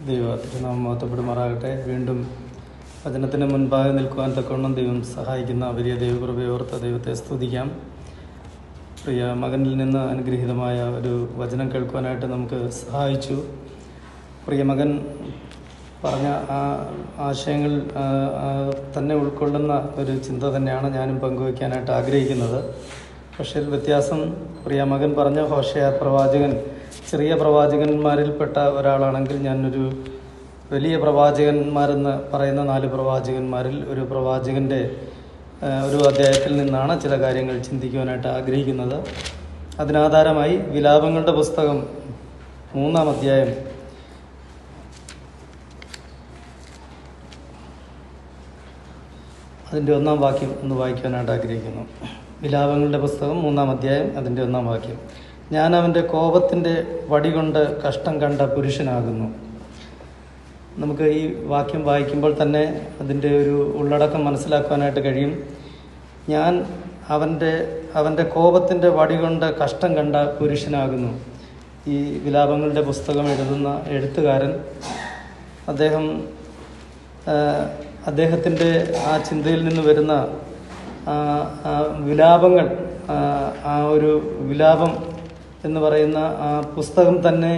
ദൈവത്തിനാമം മഹത്വപ്പെടുമാറാകട്ടെ. വീണ്ടും വചനത്തിന് മുൻപാകെ നിൽക്കുവാൻ തക്കവണ്ണം ദൈവം സഹായിക്കുന്ന വലിയ ദൈവകൃപയോർത്ത് ദൈവത്തെ സ്തുതിക്കാം. പ്രിയ മകനിൽ നിന്ന് അനുഗ്രഹീതമായ ഒരു വചനം കേൾക്കുവാനായിട്ട് നമുക്ക് സഹായിച്ചു. പ്രിയ മകൻ പറഞ്ഞ ആ ആശയങ്ങൾ തന്നെ ഉൾക്കൊള്ളുന്ന ഒരു ചിന്ത തന്നെയാണ് ഞാനും പങ്കുവയ്ക്കാനായിട്ട് ആഗ്രഹിക്കുന്നത്. പക്ഷേ വ്യത്യാസം, പ്രിയ മകൻ പറഞ്ഞ ഹോശേയ പ്രവാചകൻ ചെറിയ പ്രവാചകന്മാരിൽപ്പെട്ട ഒരാളാണെങ്കിൽ ഞാനൊരു വലിയ പ്രവാചകന്മാരെന്ന് പറയുന്ന 4 പ്രവാചകന്മാരിൽ ഒരു പ്രവാചകൻ്റെ ഒരു അധ്യായത്തിൽ നിന്നാണ് ചില കാര്യങ്ങൾ ചിന്തിക്കുവാനായിട്ട് ആഗ്രഹിക്കുന്നത്. അതിനാധാരമായി വിലാപങ്ങളുടെ പുസ്തകം 3-ാം അധ്യായം അതിൻ്റെ 1-ാം വാക്യം ഒന്ന് വായിക്കുവാനായിട്ട് ആഗ്രഹിക്കുന്നു. വിലാപങ്ങളുടെ പുസ്തകം 3-ാം അധ്യായം അതിൻ്റെ 1-ാം വാക്യം. ഞാൻ അവൻ്റെ കോപത്തിൻ്റെ വടികൊണ്ട് കഷ്ടം കണ്ട പുരുഷനാകുന്നു. നമുക്ക് ഈ വാക്യം വായിക്കുമ്പോൾ തന്നെ അതിൻ്റെ ഒരു ഉള്ളടക്കം മനസ്സിലാക്കുവാനായിട്ട് കഴിയും. ഞാൻ അവൻ്റെ കോപത്തിൻ്റെ വടികൊണ്ട് കഷ്ടം കണ്ട പുരുഷനാകുന്നു. ഈ വിലാപങ്ങളുടെ പുസ്തകം എഴുതുന്ന എഴുത്തുകാരൻ അദ്ദേഹത്തിൻ്റെ ആ ചിന്തയിൽ നിന്ന് വരുന്ന വിലാപങ്ങൾ, ആ ഒരു വിലാപം എന്ന് പറയുന്ന ആ പുസ്തകം തന്നെ,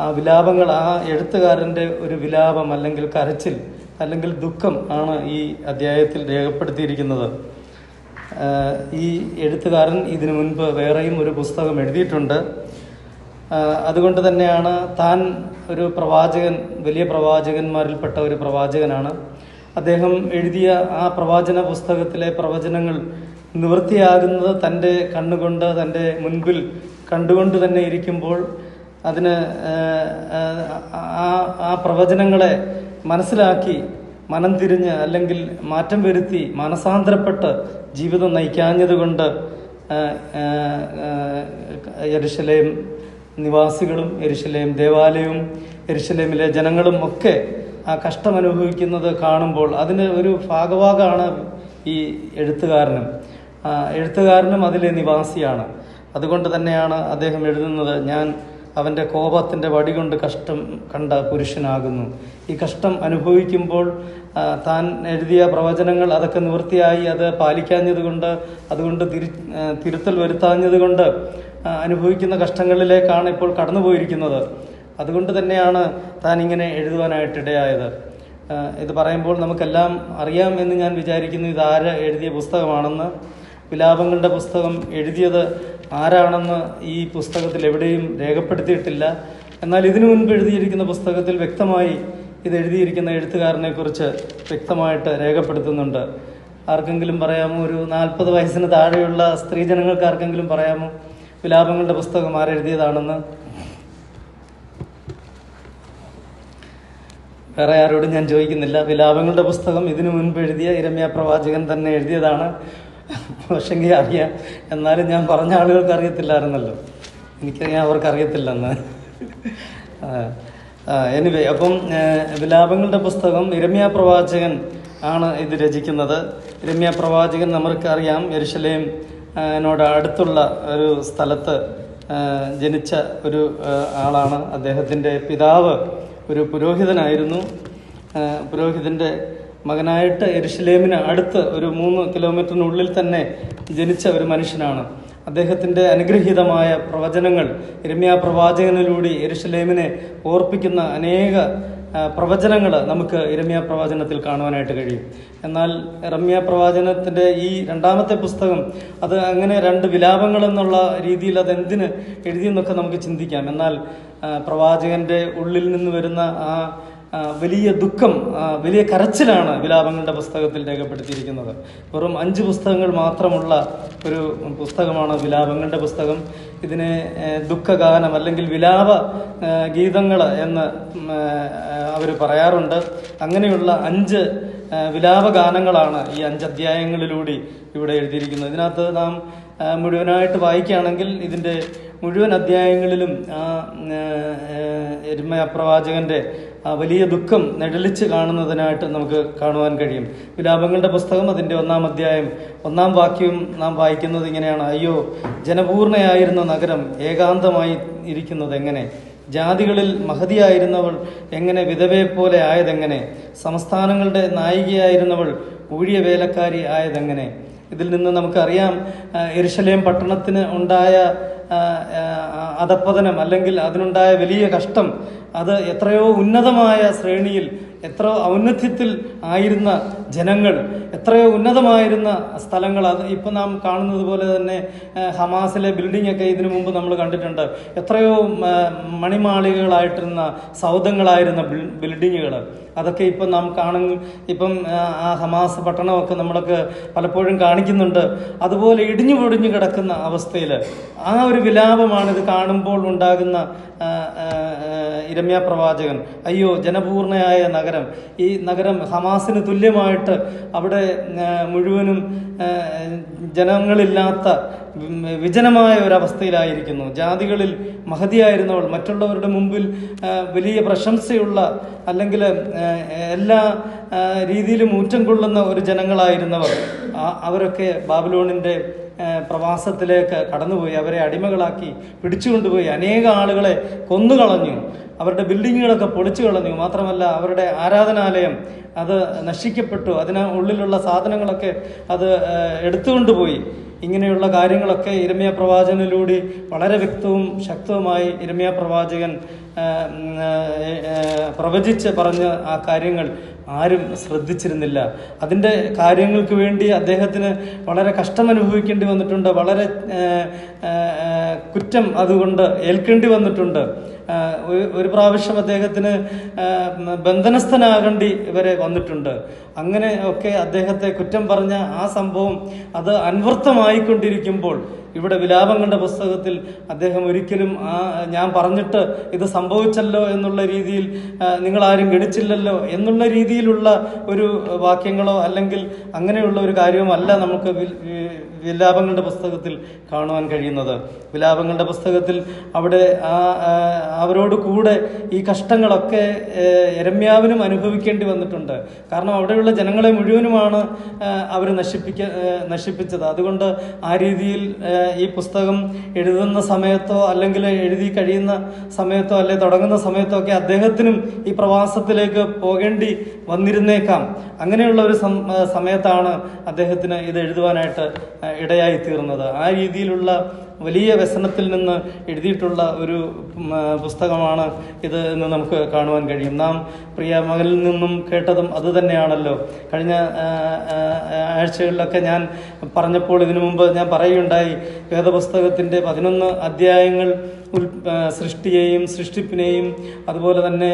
ആ വിലാപങ്ങൾ, ആ എഴുത്തുകാരൻ്റെ ഒരു വിലാപം അല്ലെങ്കിൽ കരച്ചിൽ അല്ലെങ്കിൽ ദുഃഖം ആണ് ഈ അധ്യായത്തിൽ രേഖപ്പെടുത്തിയിരിക്കുന്നത്. ഈ എഴുത്തുകാരൻ ഇതിനു മുൻപ് വേറെയും ഒരു പുസ്തകം എഴുതിയിട്ടുണ്ട്. അതുകൊണ്ട് തന്നെയാണ് താൻ ഒരു പ്രവാചകൻ, വലിയ പ്രവാചകന്മാരിൽപ്പെട്ട ഒരു പ്രവാചകനാണ്. അദ്ദേഹം എഴുതിയ ആ പ്രവാചന പുസ്തകത്തിലെ പ്രവചനങ്ങൾ നിവൃത്തിയാകുന്നത് തൻ്റെ കണ്ണുകൊണ്ട്, തൻ്റെ മുൻപിൽ കണ്ടുകൊണ്ട് തന്നെ ഇരിക്കുമ്പോൾ അതിന് ആ പ്രവചനങ്ങളെ മനസ്സിലാക്കി മനം തിരിഞ്ഞ് അല്ലെങ്കിൽ മാറ്റം വരുത്തി മനസാന്തരപ്പെട്ട് ജീവിതം നയിക്കാഞ്ഞതുകൊണ്ട് യെരുശലേം നിവാസികളും യെരുശലേം ദേവാലയവും യെരുശലേമിലെ ജനങ്ങളും ഒക്കെ ആ കഷ്ടം അനുഭവിക്കുന്നത് കാണുമ്പോൾ അതിന് ഒരു ഭാഗഭാഗമാണ് ഈ എഴുത്തുകാരനും അതിലെ നിവാസിയാണ്. അതുകൊണ്ട് തന്നെയാണ് അദ്ദേഹം എഴുതുന്നത്, ഞാൻ അവൻ്റെ കോപത്തിൻ്റെ വടികൊണ്ട് കഷ്ടം കണ്ട പുരുഷനാകുന്നു. ഈ കഷ്ടം അനുഭവിക്കുമ്പോൾ താൻ എഴുതിയ പ്രവചനങ്ങൾ അതൊക്കെ നിവൃത്തിയായി അത് പാലിക്കാഞ്ഞതുകൊണ്ട്, അതുകൊണ്ട് തിരുത്തൽ വരുത്താഞ്ഞതുകൊണ്ട് അനുഭവിക്കുന്ന കഷ്ടങ്ങളിലേക്കാണ് ഇപ്പോൾ കടന്നുപോയിരിക്കുന്നത്. അതുകൊണ്ട് തന്നെയാണ് താൻ ഇങ്ങനെ എഴുതുവാനായിട്ടിടയായത്. ഇത് പറയുമ്പോൾ നമുക്കെല്ലാം അറിയാം എന്ന് ഞാൻ വിചാരിക്കുന്നു ഇത് ആര് എഴുതിയ പുസ്തകമാണെന്ന്. വിലാപങ്ങളുടെ പുസ്തകം എഴുതിയത് ആരാണെന്ന് ഈ പുസ്തകത്തിൽ എവിടെയും രേഖപ്പെടുത്തിയിട്ടില്ല. എന്നാൽ ഇതിനു മുൻപ് എഴുതിയിരിക്കുന്ന പുസ്തകത്തിൽ വ്യക്തമായി ഇത് എഴുതിയിരിക്കുന്ന എഴുത്തുകാരനെ കുറിച്ച് വ്യക്തമായിട്ട് രേഖപ്പെടുത്തുന്നുണ്ട്. ആർക്കെങ്കിലും പറയാമോ? ഒരു 40 വയസ്സിന് താഴെയുള്ള സ്ത്രീജനങ്ങൾക്ക് ആർക്കെങ്കിലും പറയാമോ വിലാപങ്ങളുടെ പുസ്തകം ആരെഴുതിയതാണെന്ന്? വേറെ ആരോടും ഞാൻ ചോദിക്കുന്നില്ല. വിലാപങ്ങളുടെ പുസ്തകം ഇതിനു മുൻപ് എഴുതിയ യിരെമ്യാ പ്രവാചകൻ തന്നെ എഴുതിയതാണ്. പക്ഷെങ്കിൽ അറിയാം, എന്നാലും ഞാൻ പറഞ്ഞ ആളുകൾക്ക് അറിയത്തില്ലായിരുന്നല്ലോ. എനിക്കറിയാം അവർക്കറിയത്തില്ലെന്ന്. എനിവേ, അപ്പം വിലാപങ്ങളുടെ പുസ്തകം യിരെമ്യാ പ്രവാചകൻ ആണ് ഇത് രചിക്കുന്നത്. യിരെമ്യാ പ്രവാചകൻ നമുക്കറിയാം യെരുശലേമിനോട് അടുത്തുള്ള ഒരു സ്ഥലത്ത് ജനിച്ച ഒരു ആളാണ്. അദ്ദേഹത്തിൻ്റെ പിതാവ് ഒരു പുരോഹിതനായിരുന്നു. പുരോഹിതൻ്റെ മകനായിട്ട് യെരുശലേമിന് അടുത്ത് ഒരു 3 കിലോമീറ്ററിനുള്ളിൽ തന്നെ ജനിച്ച ഒരു മനുഷ്യനാണ്. അദ്ദേഹത്തിൻ്റെ അനുഗ്രഹീതമായ പ്രവചനങ്ങൾ യിരെമ്യാ പ്രവാചകനിലൂടെ യെരുശലേമിനെ ഓർപ്പിക്കുന്ന അനേക പ്രവചനങ്ങൾ നമുക്ക് യിരെമ്യാ പ്രവാചനത്തിൽ കാണുവാനായിട്ട് കഴിയും. എന്നാൽ യിരെമ്യാ പ്രവാചനത്തിൻ്റെ ഈ 2-ാമത്തെ പുസ്തകം അത് അങ്ങനെ 2 വിലാപങ്ങൾ എന്നുള്ള രീതിയിൽ അതെന്തിന് എഴുതിയെന്നൊക്കെ നമുക്ക് ചിന്തിക്കാം. എന്നാൽ പ്രവാചകന്റെ ഉള്ളിൽ നിന്ന് വരുന്ന ആ വലിയ ദുഃഖം, വലിയ കരച്ചിലാണ് വിലാപങ്ങളുടെ പുസ്തകത്തിൽ രേഖപ്പെടുത്തിയിരിക്കുന്നത്. വെറും 5 പുസ്തകങ്ങൾ മാത്രമുള്ള ഒരു പുസ്തകമാണ് വിലാപങ്ങളുടെ പുസ്തകം. ഇതിനെ ദുഃഖഗാനം അല്ലെങ്കിൽ വിലാപ ഗീതങ്ങൾ എന്ന് അവർ പറയാറുണ്ട്. അങ്ങനെയുള്ള 5 വിലാപഗാനങ്ങളാണ് ഈ 5 അധ്യായങ്ങളിലൂടെ ഇവിടെ എഴുതിയിരിക്കുന്നത്. ഇതിനകത്ത് നാം മുഴുവനായിട്ട് വായിക്കുകയാണെങ്കിൽ ഇതിൻ്റെ മുഴുവൻ അധ്യായങ്ങളിലും യിരെമ്യാ പ്രവാചകന്റെ വലിയ ദുഃഖം നെടലിച്ച് കാണുന്നതിനായിട്ട് നമുക്ക് കാണുവാൻ കഴിയും. വിലാപങ്ങളുടെ പുസ്തകം അതിൻ്റെ 1-ാം അധ്യായം 1-ാം വാക്യം നാം വായിക്കുന്നത് ഇങ്ങനെയാണ്: അയ്യോ, ജനപൂർണയായിരുന്ന നഗരം ഏകാന്തമായി ഇരിക്കുന്നത് എങ്ങനെ? ജാതികളിൽ മഹതിയായിരുന്നവൾ എങ്ങനെ വിധവയെപ്പോലെ ആയതെങ്ങനെ? സംസ്ഥാനങ്ങളുടെ നായികയായിരുന്നവൾ ഊഴിയ വേലക്കാരി ആയതെങ്ങനെ? ഇതിൽ നിന്ന് നമുക്കറിയാം യെരുശലേം പട്ടണത്തിന് ഉണ്ടായ അധപ്പതനം, അല്ലെങ്കിൽ അതിനുണ്ടായ വലിയ കഷ്ടം, അത് എത്രയോ ഉന്നതമായ ശ്രേണിയിൽ, എത്രയോ ഔന്നത്യത്തിൽ ആയിരുന്ന ജനങ്ങൾ, എത്രയോ ഉന്നതമായിരുന്ന സ്ഥലങ്ങൾ, അത് ഇപ്പം നാം കാണുന്നത് പോലെ തന്നെ ഹമാസിലെ ബിൽഡിംഗ് ഒക്കെ ഇതിനു മുമ്പ് നമ്മൾ കണ്ടിട്ടുണ്ട്. എത്രയോ മണിമാളികകളായിട്ടിരുന്ന സൗധങ്ങളായിരുന്ന ബിൽഡിങ്ങുകൾ, അതൊക്കെ ഇപ്പം നാം ഇപ്പം ആ ഹമാസ് പട്ടണമൊക്കെ നമ്മളൊക്കെ പലപ്പോഴും കാണിക്കുന്നുണ്ട്. അതുപോലെ ഇടിഞ്ഞു പൊടിഞ്ഞു കിടക്കുന്ന അവസ്ഥയിൽ ആ ഒരു വിലാപമാണ് ഇത് കാണുമ്പോൾ ഉണ്ടാകുന്ന ഇരമ്യാ പ്രവാചകൻ. അയ്യോ, ജനപൂർണയായ നഗരം, ഈ നഗരം ഹമാസിന് തുല്യമായിട്ട് അവിടെ മുഴുവനും ജനങ്ങളില്ലാത്ത വിജനമായ ഒരവസ്ഥയിലായിരിക്കുന്നു. ജാതികളിൽ മഹതിയായിരുന്നവൾ, മറ്റുള്ളവരുടെ മുമ്പിൽ വലിയ പ്രശംസയുള്ള, അല്ലെങ്കിൽ എല്ലാ രീതിയിലും ഊറ്റം കൊള്ളുന്ന ഒരു ജനങ്ങളായിരുന്നവർ, അവരൊക്കെ ബാബിലോണിൻ്റെ പ്രവാസത്തിലേക്ക് കടന്നുപോയി. അവരെ അടിമകളാക്കി പിടിച്ചുകൊണ്ടുപോയി. അനേക ആളുകളെ കൊന്നുകളഞ്ഞു. അവരുടെ ബിൽഡിങ്ങുകളൊക്കെ പൊളിച്ചു കളഞ്ഞു. മാത്രമല്ല അവരുടെ ആരാധനാലയം അത് നശിക്കപ്പെട്ടു. അതിന് ഉള്ളിലുള്ള സാധനങ്ങളൊക്കെ അത് എടുത്തുകൊണ്ടുപോയി. ഇങ്ങനെയുള്ള കാര്യങ്ങളൊക്കെ ഇരമ്യാ പ്രവാചകനിലൂടെ വളരെ വ്യക്തവും ശക്തവുമായി ഇരമ്യാ പ്രവാചകൻ പ്രവചിച്ച് പറഞ്ഞ ആ കാര്യങ്ങൾ ആരും ശ്രദ്ധിച്ചിരുന്നില്ല. അതിൻ്റെ കാര്യങ്ങൾക്ക് വേണ്ടി അദ്ദേഹത്തിന് വളരെ കഷ്ടമനുഭവിക്കേണ്ടി വന്നിട്ടുണ്ട്. വളരെ കുറ്റം അതുകൊണ്ട് ഏൽക്കേണ്ടി വന്നിട്ടുണ്ട്. ഒരു പ്രാവശ്യം അദ്ദേഹത്തിന് ബന്ധനസ്ഥനാകേണ്ടി വരെ വന്നിട്ടുണ്ട്. അങ്ങനെ ഒക്കെ അദ്ദേഹത്തെ കുറ്റം പറഞ്ഞ ആ സംഭവം അത് അന്വർത്ഥമായിക്കൊണ്ടിരിക്കുമ്പോൾ ഇവിടെ വിലാപങ്ങളുടെ പുസ്തകത്തിൽ അദ്ദേഹം ഒരിക്കലും ഞാൻ പറഞ്ഞിട്ട് ഇത് സംഭവിച്ചല്ലോ എന്നുള്ള രീതിയിൽ നിങ്ങളാരും ഗണിച്ചില്ലല്ലോ എന്നുള്ള രീതിയിലുള്ള ഒരു വാക്യങ്ങളോ അല്ലെങ്കിൽ അങ്ങനെയുള്ള ഒരു കാര്യവുമല്ല നമുക്ക് വിലാപങ്ങളുടെ പുസ്തകത്തിൽ കാണുവാൻ കഴിയുന്നത്. വിലാപങ്ങളുടെ പുസ്തകത്തിൽ അവിടെ അവരോട് കൂടെ ഈ കഷ്ടങ്ങളൊക്കെ യെരമ്യാവിനും അനുഭവിക്കേണ്ടി വന്നിട്ടുണ്ട്. കാരണം അവിടെയുള്ള ജനങ്ങളെ മുഴുവനുമാണ് അവർ നശിപ്പിച്ചത്. അതുകൊണ്ട് ആ രീതിയിൽ ഈ പുസ്തകം എഴുതുന്ന സമയത്തോ അല്ലെങ്കിൽ എഴുതി കഴിയുന്ന സമയത്തോ അല്ലെ തുടങ്ങുന്ന സമയത്തോ ഒക്കെ അദ്ദേഹത്തിനും ഈ പ്രവാസത്തിലേക്ക് പോകേണ്ടി വന്നിരുന്നേക്കാം. അങ്ങനെയുള്ള ഒരു സമയത്താണ് അദ്ദേഹത്തിന് ഇത് എഴുതുവാനായിട്ട് ഇടയായി തീർന്നത്. ആ രീതിയിലുള്ള വലിയ വ്യസനത്തിൽ നിന്ന് എഴുതിയിട്ടുള്ള ഒരു പുസ്തകമാണ് ഇത് എന്ന് നമുക്ക് കാണുവാൻ കഴിയും. നാം പ്രിയ മകനിൽ നിന്നും കേട്ടതും അതുതന്നെയാണല്ലോ. കഴിഞ്ഞ ആഴ്ചകളിലൊക്കെ ഞാൻ പറഞ്ഞപ്പോൾ ഇതിനു മുമ്പ് ഞാൻ പറയുകയുണ്ടായി, വേദപുസ്തകത്തിൻ്റെ 11 അധ്യായങ്ങൾ സൃഷ്ടിയെയും സൃഷ്ടിപ്പിനെയും അതുപോലെ തന്നെ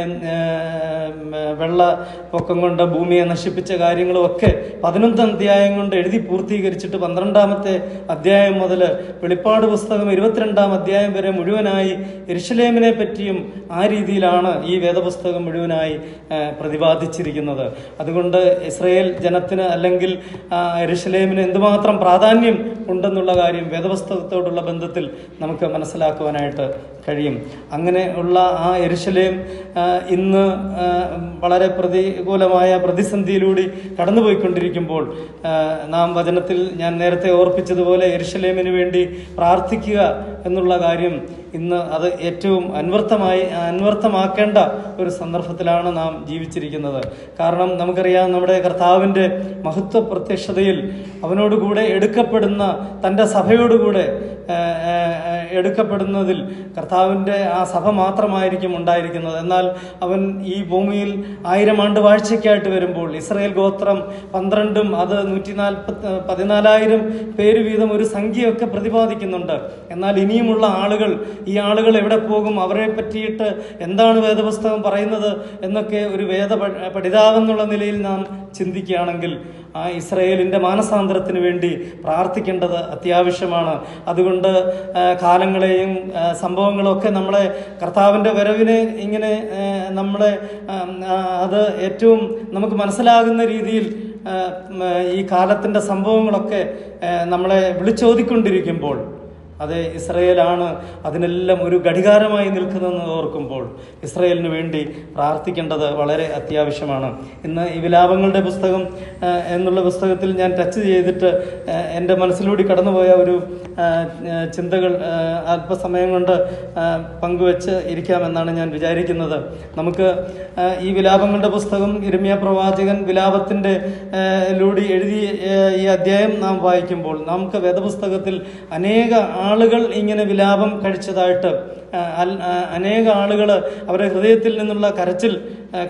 വെള്ളപ്പൊക്കം കൊണ്ട് ഭൂമിയെ നശിപ്പിച്ച കാര്യങ്ങളും ഒക്കെ 11 അധ്യായം കൊണ്ട് എഴുതി പൂർത്തീകരിച്ചിട്ട് 12ാമത്തെ അധ്യായം മുതൽ വെളിപ്പാട് പുസ്തകം 22ാം അധ്യായം വരെ മുഴുവനായി യെരുശലേമിനെ പറ്റിയും ആ രീതിയിലാണ് ഈ വേദപുസ്തകം മുഴുവനായി പ്രതിപാദിച്ചിരിക്കുന്നത്. അതുകൊണ്ട് ഇസ്രായേൽ ജനത്തിന് അല്ലെങ്കിൽ യെരുശലേമിന് എന്തുമാത്രം പ്രാധാന്യം ഉണ്ടെന്നുള്ള കാര്യം വേദപുസ്തകത്തോടുള്ള ബന്ധത്തിൽ നമുക്ക് മനസ്സിലാക്കുവാനായിട്ട് കഴിയും. അങ്ങനെ ഉള്ള ആ യെരുശലേം ഇന്ന് വളരെ പ്രതികൂലമായ പ്രതിസന്ധിയിലൂടെ കടന്നുപോയിക്കൊണ്ടിരിക്കുമ്പോൾ നാം വചനത്തിൽ ഞാൻ നേരത്തെ ഓർപ്പിച്ചതുപോലെ യെരുശലേമിന് വേണ്ടി പ്രാർത്ഥിക്കുക എന്നുള്ള കാര്യം ഇന്ന് അത് ഏറ്റവും അന്വർത്ഥമാക്കേണ്ട ഒരു സന്ദർഭത്തിലാണ് നാം ജീവിച്ചിരിക്കുന്നത്. കാരണം നമുക്കറിയാം, നമ്മുടെ കർത്താവിൻ്റെ മഹത്വ പ്രത്യക്ഷതയിൽ അവനോടുകൂടെ എടുക്കപ്പെടുന്ന തൻ്റെ സഭയോടുകൂടെ എടുക്കപ്പെടുന്നതിൽ കർത്താവിൻ്റെ ആ സഭ മാത്രമായിരിക്കും ഉണ്ടായിരിക്കുന്നത്. എന്നാൽ അവൻ ഈ ഭൂമിയിൽ 1000 ആണ്ട് വാഴ്ചയ്ക്കായിട്ട് വരുമ്പോൾ ഇസ്രായേൽ ഗോത്രം 12ഉം അത് 14,000 പേര് വീതം ഒരു സംഖ്യയൊക്കെ പ്രതിപാദിക്കുന്നുണ്ട്. എന്നാൽ ഇനിയുമുള്ള ആളുകൾ, ഈ ആളുകൾ എവിടെ പോകും, അവരെ പറ്റിയിട്ട് എന്താണ് വേദപുസ്തകം പറയുന്നത് എന്നൊക്കെ ഒരു പഠിതാവെന്നുള്ള നിലയിൽ നാം ചിന്തിക്കുകയാണെങ്കിൽ ആ ഇസ്രായേലിൻ്റെ മാനസാന്തരത്തിന് വേണ്ടി പ്രാർത്ഥിക്കേണ്ടത് അത്യാവശ്യമാണ്. അതുകൊണ്ട് കാലങ്ങളെയും സംഭവങ്ങളൊക്കെ നമ്മളെ കർത്താവിൻ്റെ വരവിനെ ഇങ്ങനെ നമ്മളെ അത് ഏറ്റവും നമുക്ക് മനസ്സിലാകുന്ന രീതിയിൽ ഈ കാലത്തിൻ്റെ സംഭവങ്ങളൊക്കെ നമ്മളെ വിളിച്ചോതിക്കൊണ്ടിരിക്കുമ്പോൾ അതെ, ഇസ്രയേലാണ് അതിനെല്ലാം ഒരു ഘടികാരമായി നിൽക്കുന്നതെന്ന് ഓർക്കുമ്പോൾ ഇസ്രയേലിന് വേണ്ടി പ്രാർത്ഥിക്കേണ്ടത് വളരെ അത്യാവശ്യമാണ്. ഇന്ന് ഈ വിലാപങ്ങളുടെ പുസ്തകം എന്നുള്ള പുസ്തകത്തിൽ ഞാൻ ടച്ച് ചെയ്തിട്ട് എൻ്റെ മനസ്സിലൂടെ കടന്നുപോയ ഒരു ചിന്തകൾ അല്പസമയം കൊണ്ട് പങ്കുവെച്ച് ഇരിക്കാമെന്നാണ് ഞാൻ വിചാരിക്കുന്നത്. നമുക്ക് ഈ വിലാപങ്ങളുടെ പുസ്തകം യിരെമ്യാ പ്രവാചകൻ വിലാപത്തിൻ്റെ ലൂടെ എഴുതിയ ഈ അധ്യായം നാം വായിക്കുമ്പോൾ നമുക്ക് വേദപുസ്തകത്തിൽ അനേക ആളുകൾ ഇങ്ങനെ വിലാപം കഴിച്ചതായിട്ട്, അനേക ആളുകൾ അവരുടെ ഹൃദയത്തിൽ നിന്നുള്ള കരച്ചിൽ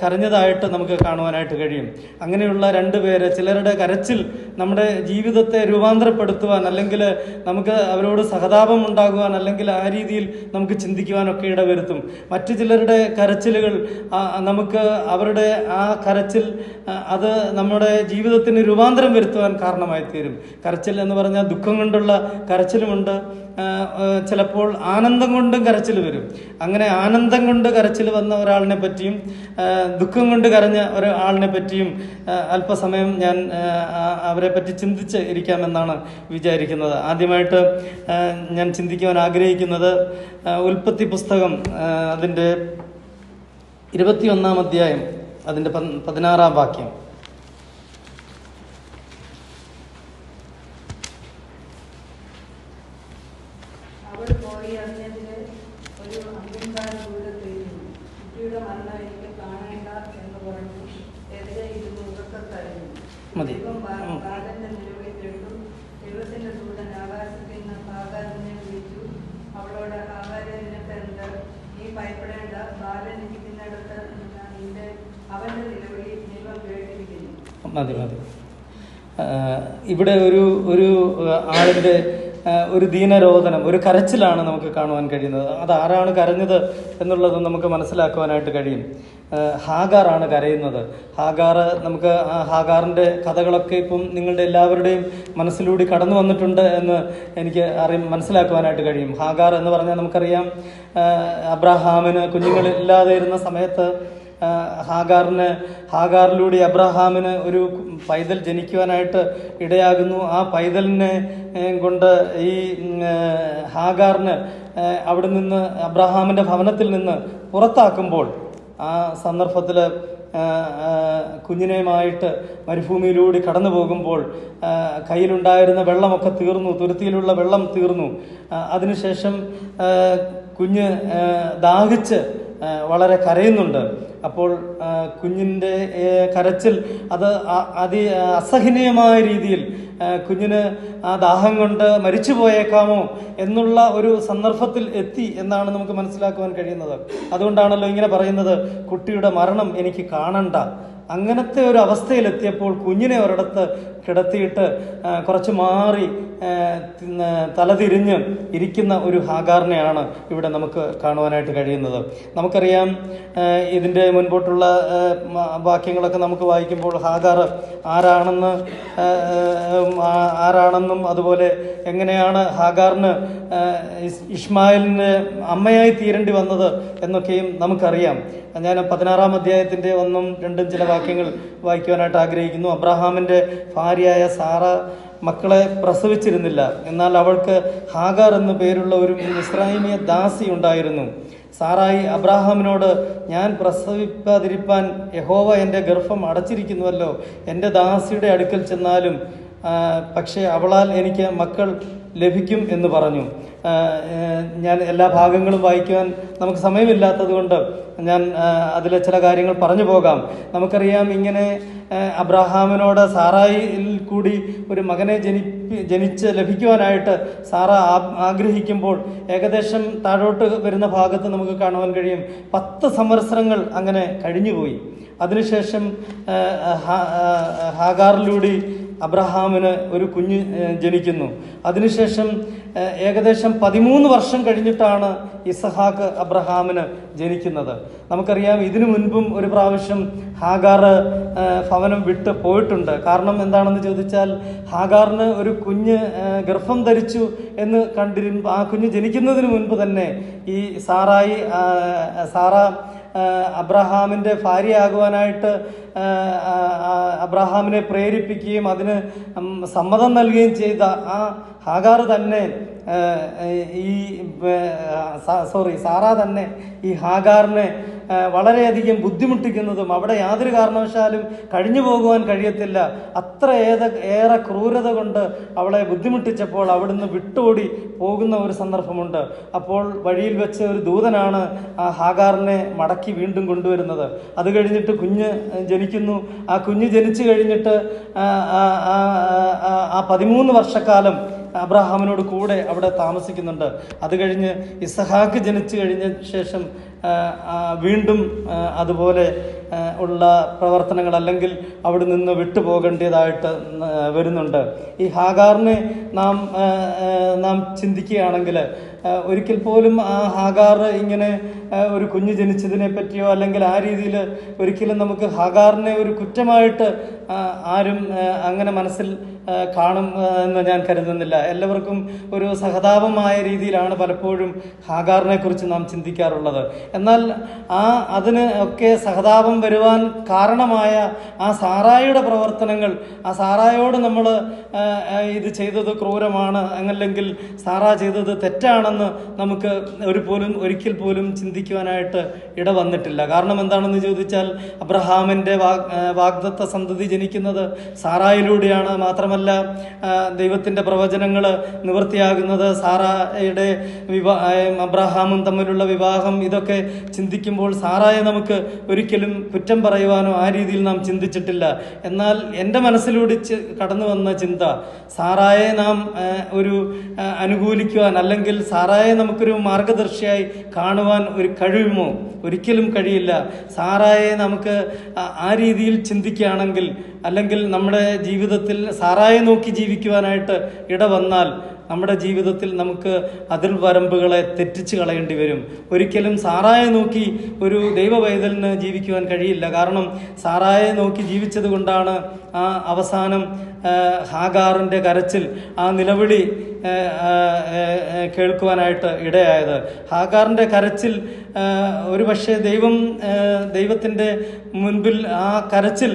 കരഞ്ഞതായിട്ട് നമുക്ക് കാണുവാനായിട്ട് കഴിയും. അങ്ങനെയുള്ള രണ്ടുപേര്, ചിലരുടെ കരച്ചിൽ നമ്മുടെ ജീവിതത്തെ രൂപാന്തരപ്പെടുത്തുവാൻ, അല്ലെങ്കിൽ നമുക്ക് അവരോട് സഹതാപം ഉണ്ടാകുവാൻ, അല്ലെങ്കിൽ ആ രീതിയിൽ നമുക്ക് ചിന്തിക്കുവാനൊക്കെ ഇടവരുത്തും. മറ്റു ചിലരുടെ കരച്ചിലുകൾ നമുക്ക് അവരുടെ ആ കരച്ചിൽ അത് നമ്മുടെ ജീവിതത്തിന് രൂപാന്തരം വരുത്തുവാൻ കാരണമായി തീരും. കരച്ചിൽ എന്ന് പറഞ്ഞാൽ ദുഃഖം കൊണ്ടുള്ള കരച്ചിലുമുണ്ട്, ചിലപ്പോൾ ആനന്ദം കൊണ്ടും കരച്ചിൽ വരും. അങ്ങനെ ആനന്ദം കൊണ്ട് കരച്ചിൽ വന്ന ഒരാളിനെ പറ്റിയും ദുഃഖം കൊണ്ട് കരഞ്ഞ ഒരാളിനെ പറ്റിയും അല്പസമയം ഞാൻ അവരെ പറ്റി ചിന്തിച്ച് ഇരിക്കാമെന്നാണ് വിചാരിക്കുന്നത്. ആദ്യമായിട്ട് ഞാൻ ചിന്തിക്കുവാൻ ആഗ്രഹിക്കുന്നത് ഉൽപ്പത്തി പുസ്തകം അതിൻ്റെ 21-ാം അധ്യായം അതിൻ്റെ 16-ാം വാക്യം. മതി. മതി മതി. ഇവിടെ ഒരു ആളിൻ്റെ ഒരു ദീനരോധനം, ഒരു കരച്ചിലാണ് നമുക്ക് കാണുവാൻ കഴിയുന്നത്. അത് ആരാണ് കരഞ്ഞത് എന്നുള്ളത് നമുക്ക് മനസ്സിലാക്കുവാനായിട്ട് കഴിയും. ഹാഗാറാണ് കരയുന്നത്. നമുക്ക് ഹാഗാറിൻ്റെ കഥകളൊക്കെ ഇപ്പം നിങ്ങളുടെ എല്ലാവരുടെയും മനസ്സിലൂടെ കടന്നു വന്നിട്ടുണ്ട് എന്ന് എനിക്ക് മനസ്സിലാക്കുവാനായിട്ട് കഴിയും. ഹാഗാർ എന്ന് പറഞ്ഞാൽ നമുക്കറിയാം, അബ്രഹാമിന് കുഞ്ഞുങ്ങളില്ലാതെ ഇരുന്ന സമയത്ത് ഹാഗാറിലൂടെ അബ്രഹാമിന് ഒരു പൈതൽ ജനിക്കുവാനായിട്ട് ഇടയാകുന്നു. ആ പൈതലിനെ കൊണ്ട് ഈ ഹാഗാറിന് അവിടെ നിന്ന് അബ്രഹാമിൻ്റെ ഭവനത്തിൽ നിന്ന് പുറത്താക്കുമ്പോൾ, ആ സന്ദർഭത്തിൽ കുഞ്ഞിനെയുമായിട്ട് മരുഭൂമിയിലൂടെ കടന്നു പോകുമ്പോൾ കയ്യിലുണ്ടായിരുന്ന വെള്ളമൊക്കെ തീർന്നു, തുരുത്തിയിലുള്ള വെള്ളം തീർന്നു. അതിനുശേഷം കുഞ്ഞ് ദാഹിച്ച് വളരെ കരയുന്നുണ്ട്. അപ്പോൾ കുഞ്ഞിൻ്റെ കരച്ചിൽ അത് അസഹനീയമായ രീതിയിൽ കുഞ്ഞിന് ആ ദാഹം കൊണ്ട് മരിച്ചു പോയേക്കാമോ എന്നുള്ള ഒരു സന്ദർഭത്തിൽ എത്തി എന്നാണ് നമുക്ക് മനസ്സിലാക്കുവാൻ കഴിയുന്നത്. അതുകൊണ്ടാണല്ലോ ഇങ്ങനെ പറയുന്നത്, കുട്ടിയുടെ മരണം എനിക്ക് കാണണ്ട. അങ്ങനത്തെ ഒരു അവസ്ഥയിലെത്തിയപ്പോൾ കുഞ്ഞിനെ ഒരിടത്ത് കിടത്തിയിട്ട് കുറച്ച് മാറി തലതിരിഞ്ഞ് ഇരിക്കുന്ന ഒരു ഹാഗാറിനെയാണ് ഇവിടെ നമുക്ക് കാണുവാനായിട്ട് കഴിയുന്നത്. നമുക്കറിയാം, ഇതിൻ്റെ മുൻപോട്ടുള്ള വാക്യങ്ങളൊക്കെ നമുക്ക് വായിക്കുമ്പോൾ ഹാഗാർ ആരാണെന്നും അതുപോലെ എങ്ങനെയാണ് ഹാഗാറിന് ഇഷ്മായിലിന് അമ്മയായി തീരേണ്ടി വന്നത് എന്നൊക്കെയും നമുക്കറിയാം. ഞാൻ 16-ാം അധ്യായത്തിൻ്റെ 1ഉം 2ഉം ചില വാക്യങ്ങൾ വായിക്കുവാനായിട്ട് ആഗ്രഹിക്കുന്നു. അബ്രഹാമിൻ്റെ ഭാര്യയായ സാറ മക്കളെ പ്രസവിച്ചിരുന്നില്ല. എന്നാൽ അവൾക്ക് ഹാഗാർ എന്നു പേരുള്ള ഒരു മിസ്രൈമിയ ദാസി ഉണ്ടായിരുന്നു. സാറായി അബ്രഹാമിനോട്, ഞാൻ പ്രസവിക്കാതിരിപ്പാൻ യഹോവ എൻ്റെ ഗർഭം അടച്ചിരിക്കുന്നുവല്ലോ, എൻ്റെ ദാസിയുടെ അടുക്കൽ ചെന്നാലും പക്ഷേ അവളാൽ എനിക്ക് മക്കൾ ലഭിക്കും എന്ന് പറഞ്ഞു. ഞാൻ എല്ലാ ഭാഗങ്ങളും വായിക്കുവാൻ നമുക്ക് സമയമില്ലാത്തത് കൊണ്ട് ഞാൻ അതിലെ ചില കാര്യങ്ങൾ പറഞ്ഞു പോകാം. നമുക്കറിയാം, ഇങ്ങനെ അബ്രഹാമിനോട് സാറായിൽ കൂടി ഒരു മകനെ ജനിച്ച് ലഭിക്കുവാനായിട്ട് സാറ ആഗ്രഹിക്കുമ്പോൾ ഏകദേശം താഴോട്ട് വരുന്ന ഭാഗത്ത് നമുക്ക് കാണുവാൻ കഴിയും 10 സംവത്സരങ്ങൾ അങ്ങനെ കഴിഞ്ഞുപോയി. അതിനുശേഷം ഹാഗാറിലൂടെ അബ്രഹാമിന് ഒരു കുഞ്ഞ് ജനിക്കുന്നു. അതിനുശേഷം ഏകദേശം 13 വർഷം കഴിഞ്ഞിട്ടാണ് ഇസഹാക്ക് അബ്രഹാമിന് ജനിക്കുന്നത്. നമുക്കറിയാം, ഇതിനു മുൻപും ഒരു പ്രാവശ്യം ഹാഗാർ ഭവനം വിട്ട് പോയിട്ടുണ്ട്. കാരണം എന്താണെന്ന് ചോദിച്ചാൽ, ഹാഗാറിന് ഒരു കുഞ്ഞ് ഗർഭം ധരിച്ചു എന്ന് ആ കുഞ്ഞ് ജനിക്കുന്നതിന് മുൻപ് തന്നെ ഈ സാറ അബ്രഹാമിൻ്റെ ഭാര്യയാകുവാനായിട്ട് അബ്രഹാമിനെ പ്രേരിപ്പിക്കുകയും അതിന് സമ്മതം നൽകുകയും ചെയ്ത ആ ഹാഗാർ തന്നെ സാറ തന്നെ ഈ ഹാഗാറിനെ വളരെയധികം ബുദ്ധിമുട്ടിക്കുന്നതും അവിടെ യാതൊരു കാരണവശാലും കഴിഞ്ഞു പോകുവാൻ കഴിയത്തില്ല, അത്ര ഏറെ ക്രൂരത കൊണ്ട് അവളെ ബുദ്ധിമുട്ടിച്ചപ്പോൾ അവിടുന്ന് വിട്ടോടി പോകുന്ന ഒരു സന്ദർഭമുണ്ട്. അപ്പോൾ വഴിയിൽ വെച്ച് ഒരു ദൂതനാണ് ആ ഹാഗാറിനെ മടക്കി വീണ്ടും കൊണ്ടുവരുന്നത്. അത് കഴിഞ്ഞിട്ട് കുഞ്ഞ് ജനിക്കുന്നു. ആ കുഞ്ഞ് ജനിച്ചു കഴിഞ്ഞിട്ട് ആ 13 വർഷക്കാലം അബ്രഹാമിനോട് കൂടെ അവിടെ താമസിക്കുന്നുണ്ട്. അത് കഴിഞ്ഞ് ഇസഹാക്ക് ജനിച്ചു കഴിഞ്ഞ ശേഷം വീണ്ടും അതുപോലെ ഉള്ള പ്രവർത്തനങ്ങൾ അല്ലെങ്കിൽ അവിടെ നിന്ന് വിട്ടുപോകേണ്ടതായിട്ട് വരുന്നുണ്ട്. ഈ ഹാഗാറിനെ നാം ചിന്തിക്കുകയാണെങ്കിൽ ഒരിക്കൽ പോലും ആ ഹാഗാർ ഇങ്ങനെ ഒരു കുഞ്ഞ് ജനിച്ചതിനെ പറ്റിയോ അല്ലെങ്കിൽ ആ രീതിയിൽ ഒരിക്കലും നമുക്ക് ഹാഗാറിനെ ഒരു കുറ്റമായിട്ട് ആരും അങ്ങനെ മനസ്സിൽ കാണും എന്ന് ഞാൻ കരുതുന്നില്ല. എല്ലാവർക്കും ഒരു സഹതാപമായ രീതിയിലാണ് പലപ്പോഴും ഹാഗാറിനെ കുറിച്ച് നാം ചിന്തിക്കാറുള്ളത്. എന്നാൽ അതിന് ഒക്കെ സഹതാപം വരുവാൻ കാരണമായ ആ സാറായിയുടെ പ്രവർത്തനങ്ങൾ, ആ സാറായോട് നമ്മൾ ഇത് ചെയ്തത് ക്രൂരമാണ് അല്ലെങ്കിൽ സാറ ചെയ്തത് തെറ്റാണെന്ന് നമുക്ക് ഒരിക്കൽ പോലും ചിന്തിക്കുവാനായിട്ട് ഇട വന്നിട്ടില്ല. കാരണം എന്താണെന്ന് ചോദിച്ചാൽ അബ്രഹാമിൻ്റെ വാഗ്ദത്ത സന്തതി ജനിക്കുന്നത് സാറായിലൂടെയാണ്. മാത്രമല്ല ദൈവത്തിൻ്റെ പ്രവചനങ്ങൾ നിവൃത്തിയാകുന്നത് സാറായുടെ അബ്രഹാമും തമ്മിലുള്ള വിവാഹം, ഇതൊക്കെ ചിന്തിക്കുമ്പോൾ സാറായെ നമുക്ക് ഒരിക്കലും കുറ്റം പറയുവാനോ ആ രീതിയിൽ നാം ചിന്തിച്ചിട്ടില്ല. എന്നാൽ എൻ്റെ മനസ്സിലൂടെ കടന്നു വന്ന ചിന്ത, സാറായെ നാം ഒരു അനുകൂലിക്കുവാൻ അല്ലെങ്കിൽ സാറായെ നമുക്കൊരു മാർഗദർശിയായി കാണുവാൻ കഴിയുമോ? ഒരിക്കലും കഴിയില്ല. സാറായെ നമുക്ക് ആ രീതിയിൽ ചിന്തിക്കുകയാണെങ്കിൽ അല്ലെങ്കിൽ നമ്മുടെ ജീവിതത്തിൽ സാറായെ നോക്കി ജീവിക്കുവാനായിട്ട് ഇട വന്നാൽ നമ്മുടെ ജീവിതത്തിൽ നമുക്ക് അതിൽ വരമ്പുകളെ തെറ്റിച്ച് കളയേണ്ടി വരും. ഒരിക്കലും സാറായെ നോക്കി ഒരു ദൈവവൈതലിന് ജീവിക്കുവാൻ കഴിയില്ല. കാരണം സാറായെ നോക്കി ജീവിച്ചത് കൊണ്ടാണ് ആ അവസാനം ഹാഗാറിൻ്റെ കരച്ചിൽ, ആ നിലവിളി കേൾക്കുവാനായിട്ട് ഇടയായത്. ഹാഗാറിൻ്റെ കരച്ചിൽ ഒരുപക്ഷെ ദൈവത്തിൻ്റെ മുൻപിൽ ആ കരച്ചിൽ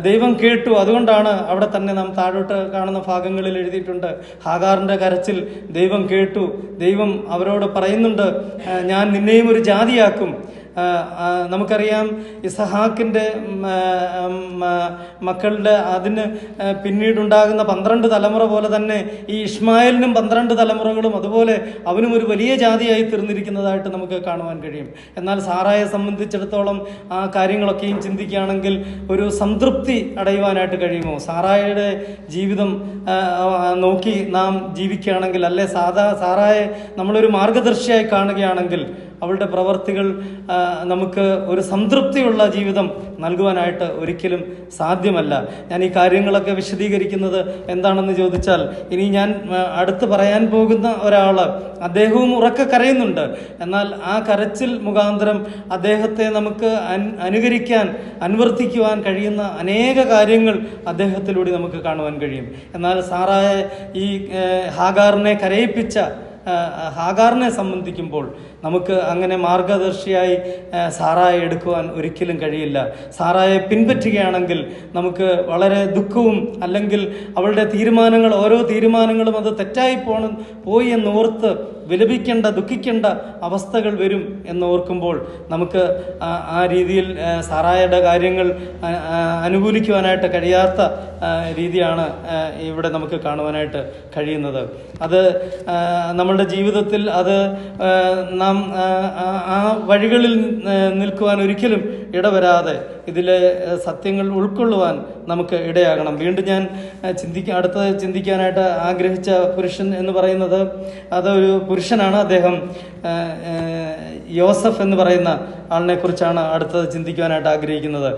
ദൈവം കേട്ടു. അതുകൊണ്ടാണ് അവിടെ തന്നെ നാം താഴോട്ട് കാണുന്ന ഭാഗങ്ങളിൽ എഴുതിയിട്ടുണ്ട്, ഹാഗാറിൻ്റെ കരച്ചിൽ ദൈവം കേട്ടു. ദൈവം അവരോട് പറയുന്നുണ്ട്, ഞാൻ നിന്നെയും ഒരു ജാതിയാക്കും. നമുക്കറിയാം ഇസഹാക്കിൻ്റെ മക്കളുടെ അതിന് പിന്നീടുണ്ടാകുന്ന 12 തലമുറ പോലെ തന്നെ ഈ ഇഷ്മായേലിനും 12 തലമുറകളും അതുപോലെ അവനും ഒരു വലിയ ജാതിയായി തീർന്നിരിക്കുന്നതായിട്ട് നമുക്ക് കാണുവാൻ കഴിയും. എന്നാൽ സാറായെ സംബന്ധിച്ചിടത്തോളം ആ കാര്യങ്ങളൊക്കെയും ചിന്തിക്കുകയാണെങ്കിൽ ഒരു സംതൃപ്തി അടയുവാനായിട്ട് കഴിയുമോ? സാറായുടെ ജീവിതം നോക്കി നാം ജീവിക്കുകയാണെങ്കിൽ, അല്ലെ സാറായെ നമ്മളൊരു മാർഗദർശിയായി കാണുകയാണെങ്കിൽ അവളുടെ പ്രവർത്തികൾ നമുക്ക് ഒരു സംതൃപ്തിയുള്ള ജീവിതം നൽകുവാനായിട്ട് ഒരിക്കലും സാധ്യമല്ല. ഞാൻ ഈ കാര്യങ്ങളൊക്കെ വിശദീകരിക്കുന്നത് എന്താണെന്ന് ചോദിച്ചാൽ, ഇനി ഞാൻ അടുത്ത് പറയാൻ പോകുന്ന ഒരാൾ, അദ്ദേഹവും ഉറക്കെ കരയുന്നുണ്ട്. എന്നാൽ ആ കരച്ചിൽ മുഖാന്തരം അദ്ദേഹത്തെ നമുക്ക് അനുകരിക്കാൻ, അനുവർത്തിക്കുവാൻ കഴിയുന്ന അനേക കാര്യങ്ങൾ അദ്ദേഹത്തിലൂടെ നമുക്ക് കാണുവാൻ കഴിയും. എന്നാൽ സാറായെ ഈ ഹാഗാറിനെ കരയിപ്പിച്ച ഹാഗാറിനെ സംബന്ധിക്കുമ്പോൾ നമുക്ക് അങ്ങനെ മാർഗദർശിയായി സാറായെ എടുക്കുവാൻ ഒരിക്കലും കഴിയില്ല. സാറായെ പിൻപറ്റുകയാണെങ്കിൽ നമുക്ക് വളരെ ദുഃഖവും അല്ലെങ്കിൽ അവളുടെ തീരുമാനങ്ങൾ, ഓരോ തീരുമാനങ്ങളും അത് തെറ്റായി പോയി എന്നോർത്ത് വിലപിക്കേണ്ട, ദുഃഖിക്കേണ്ട അവസ്ഥകൾ വരും എന്നോർക്കുമ്പോൾ നമുക്ക് ആ രീതിയിൽ സാറായുടെ കാര്യങ്ങൾ അനുകൂലിക്കുവാനായിട്ട് കഴിയാത്ത രീതിയാണ് ഇവിടെ നമുക്ക് കാണുവാനായിട്ട് കഴിയുന്നത്. അത് നമ്മളുടെ ജീവിതത്തിൽ അത് നാം ആ വഴികളിൽ നിൽക്കുവാൻ ഒരിക്കലും ഇടവരാതെ ഇതിലെ സത്യങ്ങൾ ഉൾക്കൊള്ളുവാൻ നമുക്ക് ഇടയാകണം. വീണ്ടും ഞാൻ അടുത്തത് ചിന്തിക്കാനായിട്ട് ആഗ്രഹിച്ച പുരുഷൻ എന്ന് പറയുന്നത് അതൊരു പുരുഷനാണ്. അദ്ദേഹം യോസഫ് എന്ന് പറയുന്ന ആളിനെ കുറിച്ചാണ് അടുത്തത് ചിന്തിക്കുവാനായിട്ട് ആഗ്രഹിക്കുന്നത്.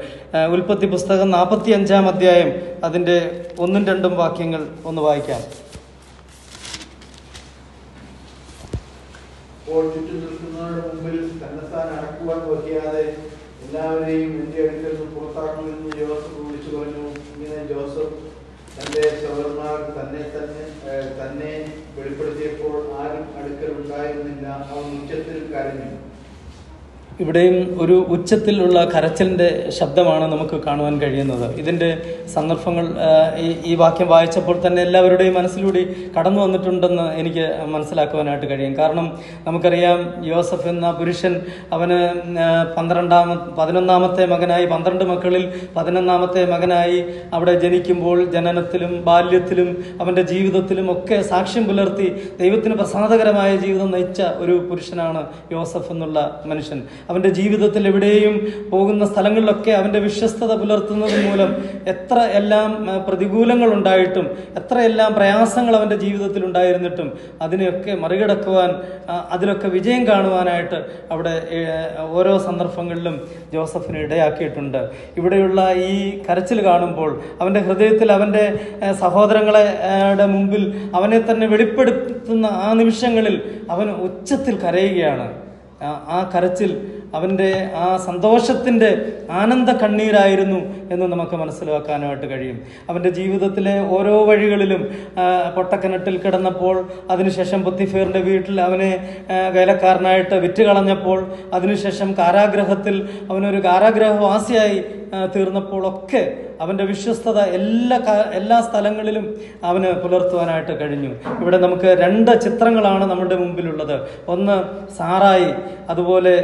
ഉൽപ്പത്തി പുസ്തകം 45-ാം അധ്യായം അതിൻ്റെ 1-2 വാക്യങ്ങൾ ഒന്ന് വായിക്കാം. ചുറ്റും നിൽക്കുന്നവരുടെ മുമ്പിൽ തന്നെത്താൻ അടക്കുവാൻ വഹിയാതെ എല്ലാവരെയും എന്റെ അടുക്കൽ നിന്ന് പുറത്താക്കുമെന്ന് ജോസഫ് വിളിച്ചു പറഞ്ഞു. ഇങ്ങനെ ജോസഫ് തന്റെ സഹോദരന്മാർക്ക് തന്നെ വെളിപ്പെടുത്തിയപ്പോൾ ആരും അടുക്കൽ ഉണ്ടായിരുന്നില്ല. അവൻ ഉച്ചത്തിൽ കരഞ്ഞു. ഇവിടെയും ഒരു ഉച്ചത്തിലുള്ള കരച്ചിലിൻ്റെ ശബ്ദമാണ് നമുക്ക് കാണുവാൻ കഴിയുന്നത്. ഇതിൻ്റെ സന്ദർഭങ്ങൾ ഈ വാക്യം വായിച്ചപ്പോൾ തന്നെ എല്ലാവരുടെയും മനസ്സിലൂടെ കടന്നു വന്നിട്ടുണ്ടെന്ന് എനിക്ക് മനസ്സിലാക്കുവാനായിട്ട് കഴിയും. കാരണം നമുക്കറിയാം, യോസഫ് എന്ന പുരുഷൻ അവന് 11ാമത്തെ മകനായി, 12 മക്കളിൽ 11ാമത്തെ മകനായി അവിടെ ജനിക്കുമ്പോൾ ജനനത്തിലും ബാല്യത്തിലും അവൻ്റെ ജീവിതത്തിലും ഒക്കെ സാക്ഷ്യം പുലർത്തി ദൈവത്തിന് പ്രസാദകരമായ ജീവിതം നയിച്ച ഒരു പുരുഷനാണ് യോസഫ് എന്നുള്ള മനുഷ്യൻ. അവൻ്റെ ജീവിതത്തിൽ എവിടെയും പോകുന്ന സ്ഥലങ്ങളിലൊക്കെ അവൻ്റെ വിശ്വസ്തത പുലർത്തുന്നത് മൂലം എത്ര എല്ലാം പ്രതികൂലങ്ങൾ ഉണ്ടായിട്ടും, എത്രയെല്ലാം പ്രയാസങ്ങൾ അവൻ്റെ ജീവിതത്തിൽ ഉണ്ടായിരുന്നിട്ടും അതിനെയൊക്കെ മറികടക്കുവാൻ, അതിലൊക്കെ വിജയം കാണുവാനായിട്ട് അവിടെ ഓരോ സന്ദർഭങ്ങളിലും ജോസഫിന് ഇടയാക്കിയിട്ടുണ്ട്. ഇവിടെയുള്ള ഈ കരച്ചിൽ കാണുമ്പോൾ അവൻ്റെ ഹൃദയത്തിൽ അവൻ്റെ സഹോദരങ്ങളെ മുമ്പിൽ അവനെ തന്നെ വെളിപ്പെടുത്തുന്ന ആ നിമിഷങ്ങളിൽ അവൻ ഉച്ചത്തിൽ കരയുകയാണ്. ആ കരച്ചിൽ അവൻ്റെ ആ സന്തോഷത്തിൻ്റെ ആനന്ദ കണ്ണീരായിരുന്നു എന്ന് നമുക്ക് മനസ്സിലാക്കാനായിട്ട് കഴിയും. അവൻ്റെ ജീവിതത്തിലെ ഓരോ വഴികളിലും പൊട്ടക്കിണറ്റിൽ കിടന്നപ്പോൾ, അതിനുശേഷം പൊത്തിഫേറിൻ്റെ വീട്ടിൽ അവനെ വേലക്കാരനായിട്ട് വിറ്റുകളഞ്ഞപ്പോൾ, അതിനുശേഷം കാരാഗ്രഹത്തിൽ അവനൊരു കാരാഗ്രഹവാസിയായി തീർന്നപ്പോഴൊക്കെ അവൻ്റെ വിശ്വസ്തത എല്ലാ സ്ഥലങ്ങളിലും അവന് പുലർത്തുവാനായിട്ട് കഴിഞ്ഞു. ഇവിടെ നമുക്ക് 2 ചിത്രങ്ങളാണ് നമ്മുടെ മുമ്പിലുള്ളത്. ഒന്ന് സാറായി, അതുപോലെ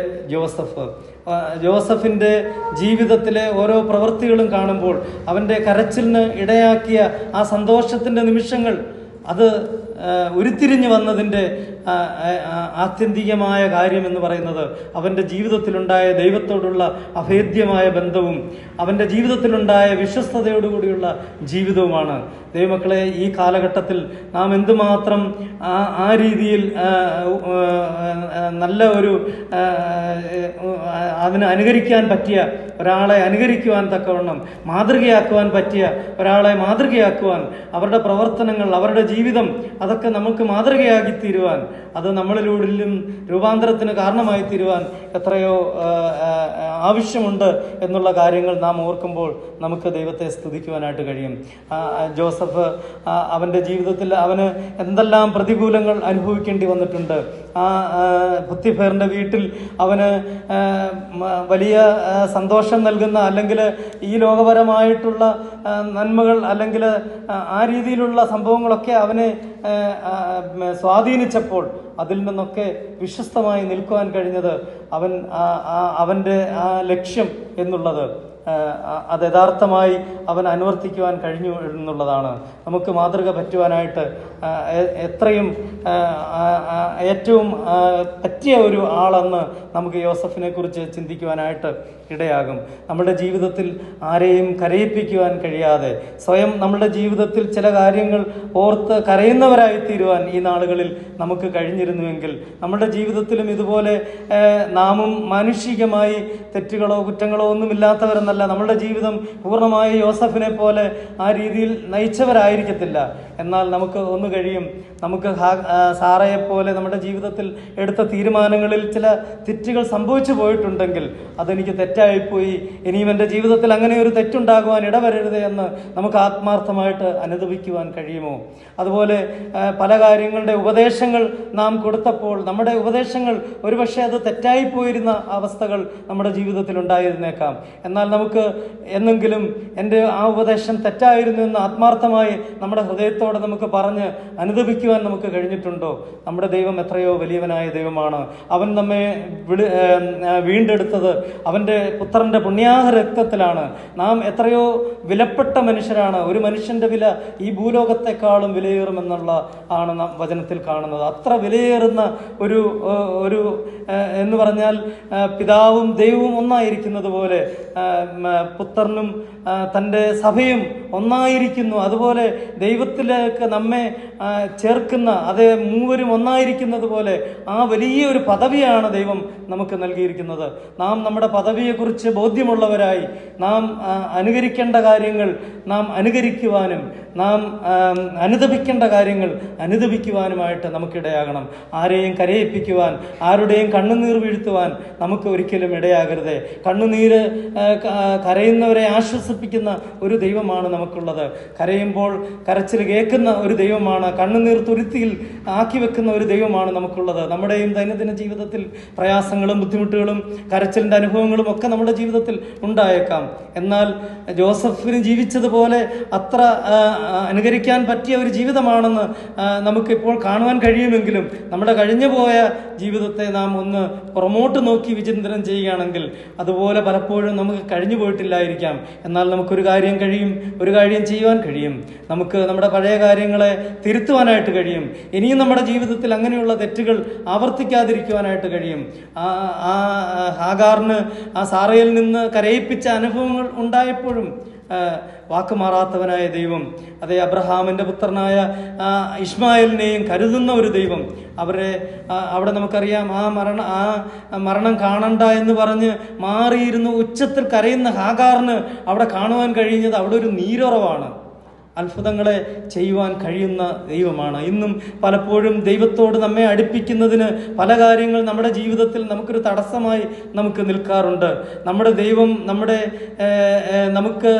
ജോസഫിൻ്റെ ജീവിതത്തിലെ ഓരോ പ്രവൃത്തികളും കാണുമ്പോൾ അവൻ്റെ കരച്ചിലിന് ഇടയാക്കിയ ആ സന്തോഷത്തിൻ്റെ നിമിഷങ്ങൾ, അത് ഉരുത്തിരിഞ്ഞു വന്നതിൻ്റെ ആത്യന്തികമായ കാര്യം എന്ന് പറയുന്നത് അവൻ്റെ ജീവിതത്തിലുണ്ടായ ദൈവത്തോടുള്ള അഭേദ്യമായ ബന്ധവും അവൻ്റെ ജീവിതത്തിലുണ്ടായ വിശ്വസ്തയോടുകൂടിയുള്ള ജീവിതവുമാണ്. ദൈവമക്കളെ, ഈ കാലഘട്ടത്തിൽ നാം എന്തുമാത്രം ആ രീതിയിൽ നല്ല ഒരു അതിന് അനുകരിക്കാൻ പറ്റിയ ഒരാളെ അനുകരിക്കുവാൻ തക്കവണ്ണം, മാതൃകയാക്കുവാൻ പറ്റിയ ഒരാളെ മാതൃകയാക്കുവാൻ, അവരുടെ പ്രവർത്തനങ്ങൾ, അവരുടെ ജീവിതം, അതൊക്കെ നമുക്ക് മാതൃകയാക്കി തീരുവാൻ, അത് നമ്മളിലൂടെയും രൂപാന്തരത്തിന് കാരണമായി തീരുവാൻ എത്രയോ ആവശ്യമുണ്ട് എന്നുള്ള കാര്യങ്ങൾ നാം ഓർക്കുമ്പോൾ നമുക്ക് ദൈവത്തെ സ്തുതിക്കുവാനായിട്ട് കഴിയും. ജോസഫ് അവൻ്റെ ജീവിതത്തിൽ അവന് എന്തെല്ലാം പ്രതികൂലങ്ങൾ അനുഭവിക്കേണ്ടി വന്നിട്ടുണ്ട്. പൊത്തിഫേറിൻ്റെ വീട്ടിൽ അവന് വലിയ സന്തോഷം നൽകുന്ന, അല്ലെങ്കിൽ ഈ ലോകപരമായിട്ടുള്ള നന്മകൾ, അല്ലെങ്കിൽ ആ രീതിയിലുള്ള സംഭവങ്ങളൊക്കെ അവനെ സ്വാധീനിച്ചപ്പോൾ അതിൽ നിന്നൊക്കെ വിശ്വസ്തമായി നിൽക്കുവാൻ കഴിഞ്ഞത് അവൻ്റെ ആ ലക്ഷ്യം എന്നുള്ളത് അത് യഥാർത്ഥമായി അവൻ അനുവർത്തിക്കുവാൻ കഴിഞ്ഞു എന്നുള്ളതാണ്. നമുക്ക് മാതൃക പറ്റുവാനായിട്ട് ഏറ്റവും പറ്റിയ ഒരു ആളെന്ന് നമുക്ക് യോസഫിനെ കുറിച്ച് ചിന്തിക്കുവാനായിട്ട് ഇടയാകും. നമ്മുടെ ജീവിതത്തിൽ ആരെയും കരയിപ്പിക്കുവാൻ കഴിയാതെ സ്വയം നമ്മുടെ ജീവിതത്തിൽ ചില കാര്യങ്ങൾ ഓർത്ത് കരയുന്നവരായി തീരുവാൻ ഈ നാളുകളിൽ നമുക്ക് കഴിഞ്ഞിരുന്നുവെങ്കിൽ, നമ്മുടെ ജീവിതത്തിലും ഇതുപോലെ നാമും മാനുഷികമായി തെറ്റുകളോ കുറ്റങ്ങളോ ഒന്നുമില്ലാത്തവരെന്നല്ല, നമ്മുടെ ജീവിതം പൂർണ്ണമായി യോസഫിനെ പോലെ ആ രീതിയിൽ നയിച്ചവരായിരിക്കത്തില്ല. എന്നാൽ നമുക്ക് ഒന്ന് കഴിയും, നമുക്ക് സാറയെ പോലെ നമ്മുടെ ജീവിതത്തിൽ എടുത്ത തീരുമാനങ്ങളിൽ ചില തെറ്റുകൾ സംഭവിച്ചു പോയിട്ടുണ്ടെങ്കിൽ അതെനിക്ക് തെറ്റായിപ്പോയി, ഇനിയും എൻ്റെ ജീവിതത്തിൽ അങ്ങനെ ഒരു തെറ്റുണ്ടാകുവാൻ ഇടവരരുത് എന്ന് നമുക്ക് ആത്മാർത്ഥമായിട്ട് അനുദപിക്കുവാൻ കഴിയുമോ? അതുപോലെ പല കാര്യങ്ങളുടെ ഉപദേശങ്ങൾ നാം കൊടുത്തപ്പോൾ നമ്മുടെ ഉപദേശങ്ങൾ ഒരുപക്ഷെ അത് തെറ്റായിപ്പോയിരുന്ന അവസ്ഥകൾ നമ്മുടെ ജീവിതത്തിൽ ഉണ്ടായിരുന്നേക്കാം. എന്നാൽ നമുക്ക് എന്നെങ്കിലും എൻ്റെ ആ ഉപദേശം തെറ്റായിരുന്നു എന്ന് ആത്മാർത്ഥമായി നമ്മുടെ ഹൃദയത്തോടെ നമുക്ക് പറഞ്ഞ് അനുദപിക്കുവാൻ നമുക്ക് കഴിഞ്ഞിട്ടുണ്ടോ? നമ്മുടെ ദൈവം എത്രയോ വലിയവനായ ദൈവമാണ്. അവൻ നമ്മെ വീണ്ടെടുത്തത് അവൻ്റെ പുത്രൻ്റെ പുണ്യാഹ രക്തത്തിലാണ്. നാം എത്രയോ വിലപ്പെട്ട മനുഷ്യരാണ്. ഒരു മനുഷ്യൻ്റെ വില ഈ ഭൂലോകത്തെക്കാളും വിലയേറുമെന്നുള്ള ആണ് നാം വചനത്തിൽ കാണുന്നത്. അത്ര വിലയേറുന്ന ഒരു എന്ന് പറഞ്ഞാൽ പിതാവും ദൈവവും ഒന്നായിരിക്കുന്നത് പോലെ പുത്രനും തൻ്റെ സഭയും ഒന്നായിരിക്കുന്നു. അതുപോലെ ദൈവത്തിലേക്ക് നമ്മെ ചേർക്കുന്ന അതേ മൂവരും ഒന്നായിരിക്കുന്നത് പോലെ ആ വലിയൊരു പദവിയാണ് ദൈവം നമുക്ക് നൽകിയിരിക്കുന്നത്. നാം നമ്മുടെ പദവിയെക്കുറിച്ച് ബോധ്യമുള്ളവരായി നാം അനുകരിക്കേണ്ട കാര്യങ്ങൾ നാം അനുകരിക്കുവാനും നാം അനുദപിക്കേണ്ട കാര്യങ്ങൾ അനുദപിക്കുവാനുമായിട്ട് നമുക്കിടയാകണം. ആരെയും കരയിപ്പിക്കുവാൻ, ആരുടെയും കണ്ണുനീർ വീഴ്ത്തി വീഴ്ത്തുവാൻ നമുക്ക് ഒരിക്കലും ഇടയാകരുത്. കണ്ണുനീര് കരയുന്നവരെ ആശ്വസിപ്പിക്കുന്ന ഒരു ദൈവമാണ് നമുക്കുള്ളത്. കരയുമ്പോൾ കരച്ചിൽ കേൾക്കുന്ന ഒരു ദൈവമാണ്, കണ്ണുനീർ തുരുത്തിയിൽ ആക്കി വെക്കുന്ന ഒരു ദൈവമാണ് നമുക്കുള്ളത്. നമ്മുടെയും ദൈനംദിന ജീവിതത്തിൽ പ്രയാസങ്ങളും ബുദ്ധിമുട്ടുകളും കരച്ചിലിൻ്റെ അനുഭവങ്ങളും ഒക്കെ നമ്മുടെ ജീവിതത്തിൽ ഉണ്ടായേക്കാം. എന്നാൽ ജോസഫിന് ജീവിച്ചതുപോലെ അത്ര അനുകരിക്കാൻ പറ്റിയ ഒരു ജീവിതമാണെന്ന് നമുക്കിപ്പോൾ കാണുവാൻ കഴിയുമെങ്കിലും നമ്മുടെ കഴിഞ്ഞു പോയ ജീവിതത്തെ നാം ഒന്ന് പുറമോട്ട് നോക്കി വിചിന്തനം ചെയ്യുകയാണെങ്കിൽ അതുപോലെ പലപ്പോഴും നമുക്ക് കഴിഞ്ഞു പോയിട്ടില്ലായിരിക്കാം. എന്നാൽ നമുക്കൊരു കാര്യം ചെയ്യുവാൻ കഴിയും. നമുക്ക് നമ്മുടെ പഴയ കാര്യങ്ങളെ തിരുത്തുവാനായിട്ട് കഴിയും. ഇനിയും നമ്മുടെ ജീവിതത്തിൽ അങ്ങനെയുള്ള തെറ്റുകൾ ആവർത്തിക്കാതിരിക്കുവാനായിട്ട് കഴിയും. ഹാഗാറിന് ആ സാറയിൽ നിന്ന് കരയിപ്പിച്ച അനുഭവങ്ങൾ ഉണ്ടായപ്പോഴും വാക്കുമാറാത്തവനായ ദൈവം, അതേ അബ്രഹാമിൻ്റെ പുത്രനായ ഇസ്മായിലിനെയും കരുതുന്ന ഒരു ദൈവം, അവിടെ നമുക്കറിയാം ആ മരണം കാണണ്ട എന്ന് പറഞ്ഞ് മാറിയിരുന്ന് ഉച്ചത്തിൽ കരയുന്ന ഹാഗാറിന് അവിടെ കാണുവാൻ കഴിയുന്നത് അവിടെ ഒരു നീരുറവാണ്. അത്ഭുതങ്ങളെ ചെയ്യുവാൻ കഴിയുന്ന ദൈവമാണ്. ഇന്നും പലപ്പോഴും ദൈവത്തോട് നമ്മെ അടുപ്പിക്കുന്നതിന് പല കാര്യങ്ങൾ നമ്മുടെ ജീവിതത്തിൽ നമുക്കൊരു തടസ്സമായി നമുക്ക് നിൽക്കാറുണ്ട്. നമ്മുടെ ദൈവം നമുക്ക്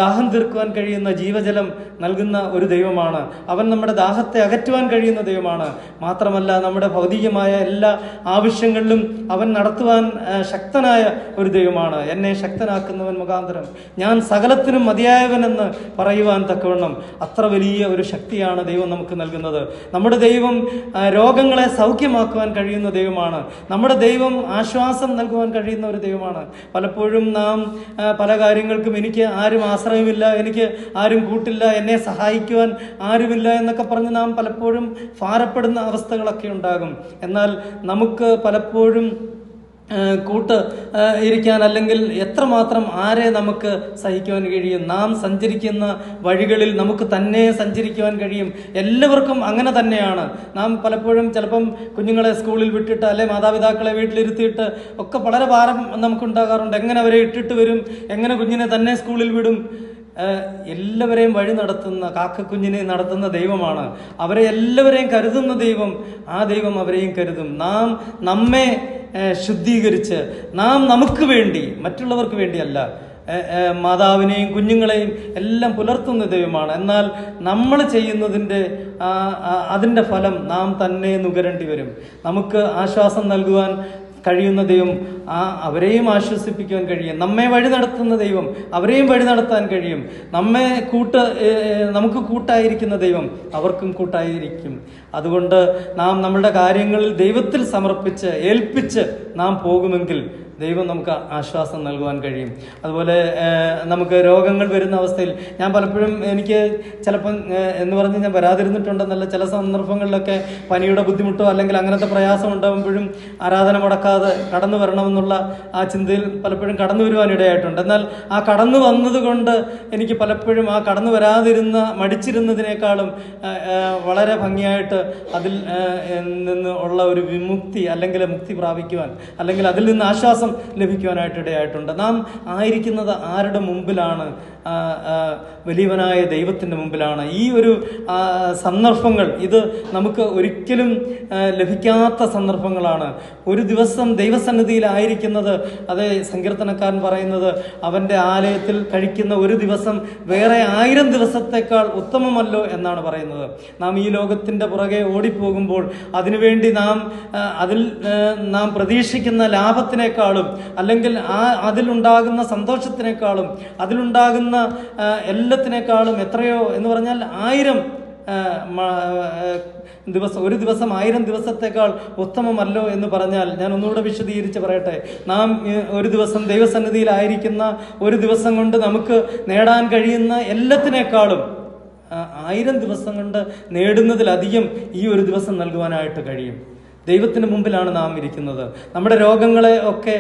ദാഹം തീർക്കുവാൻ കഴിയുന്ന ജീവജലം നൽകുന്ന ഒരു ദൈവമാണ്. അവൻ നമ്മുടെ ദാഹത്തെ അകറ്റുവാൻ കഴിയുന്ന ദൈവമാണ്. മാത്രമല്ല നമ്മുടെ ഭൗതികമായ എല്ലാ ആവശ്യങ്ങളിലും അവൻ നടത്തുവാൻ ശക്തനായ ഒരു ദൈവമാണ്. എന്നെ ശക്തനാക്കുന്നവൻ മുഖാന്തരം ഞാൻ സകലത്തിനും മതിയായവൻ എന്ന് പറയുവാൻ തക്കവണ്ണം അത്ര വലിയ ഒരു ശക്തിയാണ് ദൈവം നമുക്ക് നൽകുന്നത്. നമ്മുടെ ദൈവം രോഗങ്ങളെ സൗഖ്യമാക്കുവാൻ കഴിയുന്ന ദൈവമാണ്. നമ്മുടെ ദൈവം ആശ്വാസം നൽകുവാൻ കഴിയുന്ന ഒരു ദൈവമാണ്. പലപ്പോഴും നാം പല കാര്യങ്ങൾക്കും എനിക്ക് ആരും ആശ്രയമില്ല, എനിക്ക് ആരും കൂട്ടില്ല, എന്നെ സഹായിക്കുവാൻ ആരുമില്ല എന്നൊക്കെ പറഞ്ഞ് നാം പലപ്പോഴും ഭാരപ്പെടുന്ന അവസ്ഥകളൊക്കെ ഉണ്ടാകും. എന്നാൽ നമുക്ക് പലപ്പോഴും ഇരിക്കാൻ അല്ലെങ്കിൽ എത്രമാത്രം ആരെ നമുക്ക് സഹിക്കുവാൻ കഴിയും? നാം സഞ്ചരിക്കുന്ന വഴികളിൽ നമുക്ക് തന്നെ സഞ്ചരിക്കുവാൻ കഴിയും. എല്ലാവർക്കും അങ്ങനെ തന്നെയാണ്. നാം പലപ്പോഴും ചിലപ്പം കുഞ്ഞുങ്ങളെ സ്കൂളിൽ വിട്ടിട്ട് അല്ലെ മാതാപിതാക്കളെ വീട്ടിലിരുത്തിയിട്ട് ഒക്കെ വളരെ ഭാരം നമുക്കുണ്ടാകാറുണ്ട്. എങ്ങനെ അവരെ ഇട്ടിട്ട് വരും, എങ്ങനെ കുഞ്ഞിനെ തന്നെ സ്കൂളിൽ വിടും? എല്ലാവരെയും വഴി നടത്തുന്ന കാക്കക്കുഞ്ഞിനെ നടത്തുന്ന ദൈവമാണ്. അവരെ എല്ലാവരെയും കരുതുന്ന ദൈവം, ആ ദൈവം അവരെയും കരുതും. നാം നമ്മെ ശുദ്ധീകരിച്ച് നാം നമുക്ക് വേണ്ടി, മറ്റുള്ളവർക്ക് വേണ്ടിയല്ല, മാതാവിനെയും കുഞ്ഞുങ്ങളെയും എല്ലാം പുലർത്തുന്ന ദൈവമാണ്. എന്നാൽ നമ്മൾ അതിൻ്റെ ഫലം നാം തന്നെ നുകരേണ്ടി വരും. നമുക്ക് ആശ്വാസം നൽകുവാൻ കഴിയുന്ന ദൈവം അവരെയും ആശ്വസിപ്പിക്കുവാൻ കഴിയും. നമ്മെ വഴി നടത്തുന്ന ദൈവം അവരെയും വഴി നടത്താൻ കഴിയും. നമുക്ക് കൂട്ടായിരിക്കുന്ന ദൈവം അവർക്കും കൂട്ടായിരിക്കും. അതുകൊണ്ട് നാം നമ്മളുടെ കാര്യങ്ങളിൽ ദൈവത്തിൽ സമർപ്പിച്ച് ഏൽപ്പിച്ച് നാം പോകുമെങ്കിൽ ദൈവം നമുക്ക് ആശ്വാസം നൽകുവാൻ കഴിയും. അതുപോലെ നമുക്ക് രോഗങ്ങൾ വരുന്ന അവസ്ഥയിൽ ഞാൻ പലപ്പോഴും എനിക്ക് ചിലപ്പം എന്ന് പറഞ്ഞ് ഞാൻ വരാതിരുന്നിട്ടുണ്ടെന്നല്ല, ചില സന്ദർഭങ്ങളിലൊക്കെ പനിയുടെ ബുദ്ധിമുട്ടോ അല്ലെങ്കിൽ അങ്ങനത്തെ പ്രയാസം ഉണ്ടാകുമ്പോഴും ആരാധന മുടക്കാതെ കടന്നു വരണമെന്നുള്ള ആ ചിന്തയിൽ പലപ്പോഴും കടന്നു വരുവാനിടയായിട്ടുണ്ട്. എന്നാൽ ആ കടന്നു വന്നതുകൊണ്ട് എനിക്ക് പലപ്പോഴും ആ കടന്നു മടിച്ചിരുന്നതിനേക്കാളും വളരെ ഭംഗിയായിട്ട് അതിൽ നിന്ന് ഉള്ള ഒരു വിമുക്തി അല്ലെങ്കിൽ മുക്തി പ്രാപിക്കുവാൻ അല്ലെങ്കിൽ അതിൽ നിന്ന് ആശ്വാസം ലഭിക്കുവാനായിട്ട് ഇടയായിട്ടുണ്ട്. നാം ആയിരിക്കുന്നത് ആരുടെ മുമ്പിലാണ്? വലിയവനായ ദൈവത്തിൻ്റെ മുമ്പിലാണ്. ഈ ഒരു സന്ദർഭങ്ങൾ ഇത് നമുക്ക് ഒരിക്കലും ലഭിക്കാത്ത സന്ദർഭങ്ങളാണ്. ഒരു ദിവസം ദൈവസന്നിധിയിലായിരിക്കുന്നത്, അതേ സങ്കീർത്തനക്കാരൻ പറയുന്നത്, അവൻ്റെ ആലയത്തിൽ കഴിക്കുന്ന ഒരു ദിവസം വേറെ 1000 ദിവസത്തേക്കാൾ ഉത്തമമല്ലോ എന്നാണ് പറയുന്നത്. നാം ഈ ലോകത്തിൻ്റെ പുറകെ ഓടിപ്പോകുമ്പോൾ അതിനുവേണ്ടി നാം പ്രതീക്ഷിക്കുന്ന ലാഭത്തിനേക്കാളും അല്ലെങ്കിൽ അതിലുണ്ടാകുന്ന സന്തോഷത്തിനേക്കാളും അതിലുണ്ടാകുന്ന എല്ലാത്തിനേക്കാളും എത്രയോ എന്ന് പറഞ്ഞാൽ 1000 ഒരു ദിവസം 1000 ദിവസത്തേക്കാൾ ഉത്തമമല്ലോ എന്ന് പറഞ്ഞാൽ, ഞാൻ ഒന്നുകൂടെ വിശദീകരിച്ച് പറയട്ടെ. നാം ഒരു ദിവസം ദൈവസന്നിധിയിലായിരിക്കുന്ന ഒരു ദിവസം കൊണ്ട് നമുക്ക് നേടാൻ കഴിയുന്ന എല്ലാത്തിനേക്കാളും 1000 ദിവസം കൊണ്ട് നേടുന്നതിലധികം ഈ ഒരു ദിവസം നൽകുവാനായിട്ട് കഴിയും. ദൈവത്തിന് മുമ്പിലാണ് നാം ഇരിക്കുന്നത്. നമ്മുടെ രോഗങ്ങളെ ഒക്കെ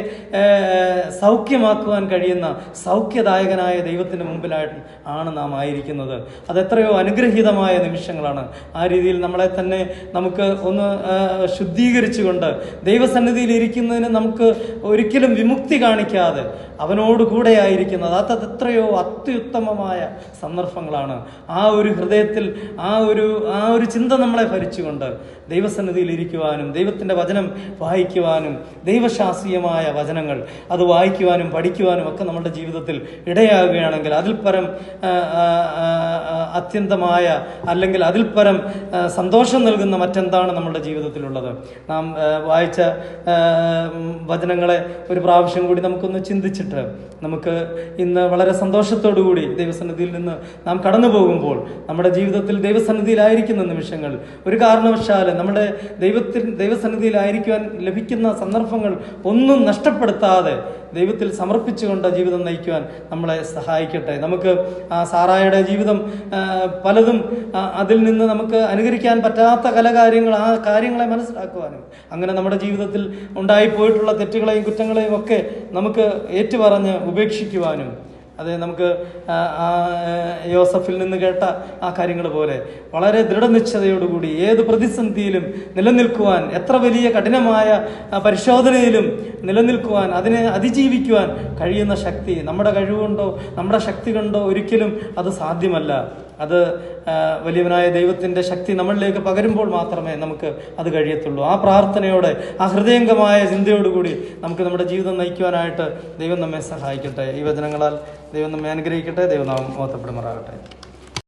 സൗഖ്യമാക്കുവാൻ കഴിയുന്ന സൗഖ്യദായകനായ ദൈവത്തിൻ്റെ മുമ്പിലായിട്ട് നാം ആയിരിക്കുന്നത്. അതെത്രയോ അനുഗ്രഹീതമായ നിമിഷങ്ങളാണ്. ആ രീതിയിൽ നമ്മളെ തന്നെ നമുക്ക് ഒന്ന് ശുദ്ധീകരിച്ചുകൊണ്ട് ദൈവസന്നിധിയിൽ ഇരിക്കുന്നതിന് നമുക്ക് ഒരിക്കലും വിമുക്തി കാണിക്കാതെ അവനോട് കൂടെയായിരിക്കുന്നത് അതെത്രയോ അത്യുത്തമമായ സന്ദർഭങ്ങളാണ്. ആ ഒരു ഹൃദയത്തിൽ ആ ഒരു ചിന്ത നമ്മളെ ഭരിച്ചുകൊണ്ട് ദൈവസന്നിധിയിൽ ഇരിക്കുവാനും ദൈവത്തിൻ്റെ വചനം വായിക്കുവാനും ദൈവശാസ്ത്രീയമായ വചനങ്ങൾ അത് വായിക്കുവാനും പഠിക്കുവാനും ഒക്കെ നമ്മുടെ ജീവിതത്തിൽ ഇടയാകുകയാണെങ്കിൽ അതിൽ പരം അത്യന്തമായ അല്ലെങ്കിൽ അതിൽ പരം സന്തോഷം നൽകുന്ന മറ്റെന്താണ് നമ്മുടെ ജീവിതത്തിലുള്ളത്? നാം വായിച്ച വചനങ്ങളെ ഒരു പ്രാവശ്യം കൂടി നമുക്കൊന്ന് ചിന്തിച്ചിട്ട് നമുക്ക് ഇന്ന് വളരെ സന്തോഷത്തോടു കൂടി ദൈവസന്നിധിയിൽ നിന്ന് നാം കടന്നു പോകുമ്പോൾ നമ്മുടെ ജീവിതത്തിൽ ദൈവസന്നിധിയിലായിരിക്കുന്ന നിമിഷങ്ങൾ ഒരു കാരണവശാലും നമ്മുടെ ദൈവസന്നിധിയിലായിരിക്കുവാൻ ലഭിക്കുന്ന സന്ദർഭങ്ങൾ ഒന്നും നഷ്ടപ്പെടുത്താതെ ദൈവത്തിൽ സമർപ്പിച്ചുകൊണ്ട് ജീവിതം നയിക്കുവാൻ നമ്മളെ സഹായിക്കട്ടെ. നമുക്ക് ആ സാറായുടെ ജീവിതം പലതും അതിൽ നിന്ന് നമുക്ക് അനുകരിക്കാൻ പറ്റാത്ത പല കാര്യങ്ങൾ ആ കാര്യങ്ങളെ മനസ്സിലാക്കുവാനും അങ്ങനെ നമ്മുടെ ജീവിതത്തിൽ ഉണ്ടായിപ്പോയിട്ടുള്ള തെറ്റുകളെയും കുറ്റങ്ങളെയും ഒക്കെ നമുക്ക് ഏറ്റുപറഞ്ഞ് ഉപേക്ഷിക്കുവാനും അതെ നമുക്ക് യോസഫിൽ നിന്ന് കേട്ട ആ കാര്യങ്ങൾ പോലെ വളരെ ദൃഢനിശ്ചയതയോടുകൂടി ഏത് പ്രതിസന്ധിയിലും നിലനിൽക്കുവാൻ എത്ര വലിയ കഠിനമായ പരിശോധനയിലും നിലനിൽക്കുവാൻ അതിനെ അതിജീവിക്കുവാൻ കഴിയുന്ന ശക്തി നമ്മുടെ കഴിവുകൊണ്ടോ നമ്മുടെ ശക്തി കൊണ്ടോ ഒരിക്കലും അത് സാധ്യമല്ല. അത് വലിയവനായ ദൈവത്തിൻ്റെ ശക്തി നമ്മളിലേക്ക് പകരുമ്പോൾ മാത്രമേ നമുക്ക് അത് കഴിയത്തുള്ളൂ. ആ പ്രാർത്ഥനയോടെ ആ ഹൃദയംഗമായ ചിന്തയോടുകൂടി നമുക്ക് നമ്മുടെ ജീവിതം നയിക്കുവാനായിട്ട് ദൈവം നമ്മെ സഹായിക്കട്ടെ. ഈ വചനങ്ങളാൽ ദൈവം നമ്മെ അനുഗ്രഹിക്കട്ടെ. ദൈവനാമം മഹത്വപ്പെടുമാറാകട്ടെ.